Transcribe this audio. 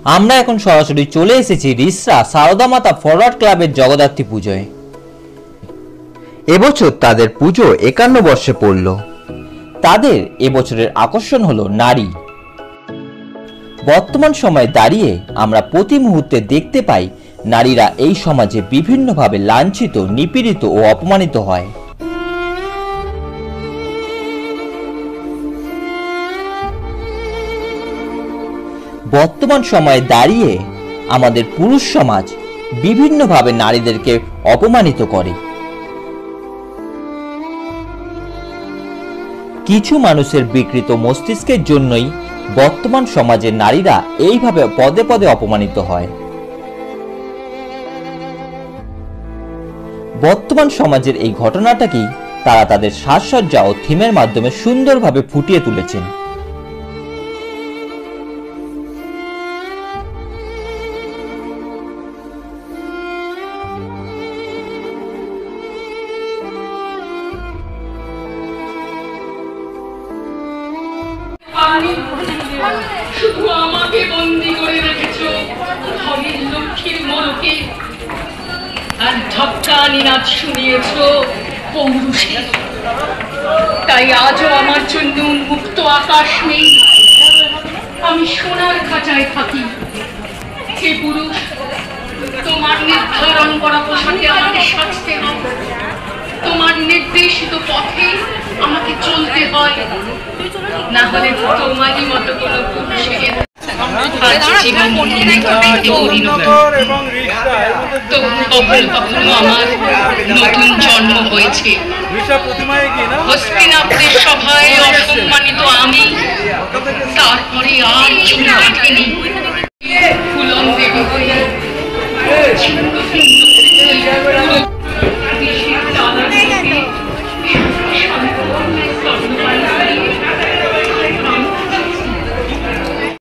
আমরা এখন সরাসরি চলে এসেছি রিসরা সারদা মাতা ফরওয়ার্ড ক্লাবের জগদ্ধাত্রী পুজোয়। এবছর তাদের পুজো 51 বর্ষে পড়ল। তাদের এবছরের আকর্ষণ হলো নারী। বর্তমান সময়ে দাঁড়িয়ে আমরা প্রতি মুহূর্তে দেখতে পাই নারীরা এই সমাজে বিভিন্নভাবে লাঞ্ছিত, নিপীড়িত ও অপমানিত হয়। বর্তমান সময়ে দাঁড়িয়ে আমাদের পুরুষ সমাজ বিভিন্নভাবে নারীদেরকে অপমানিত করে। কিছু মানুষের বিকৃত মস্তিষ্কের জন্যই বর্তমান সমাজে নারীরা এইভাবে পদে পদে অপমানিত হয়। বর্তমান সমাজের এই ঘটনাটাকেই তারা তাদের সাজসজ্জা ও থিমের মাধ্যমে সুন্দরভাবে ফুটিয়ে তুলেছেন। শুধু আমাকে বন্দি করে রেখেছ ঘরের লক্ষ্মীর মোড়কে, আর ঢক্কানি নাচ শুনিয়েছ পৌরুষে। তাই আজও আমার জন্য উন্মুক্ত আকাশ নেই, আমি সোনার খাঁচায় থাকি। হে পুরুষ, তোমার নির্ধারণ করা পোশাকে আমাকে সাজতে হয়, তোমার নির্দেশিত পথে আমাকে চলতে হয়, না হলে তোমারই মতো কোনো পুরুষের আমার নতুন জন্ম হয়েছে। হস্তিনাপুরের সভায় অসম্মানিত আমি, তারপরে আর চুল কাটেনি।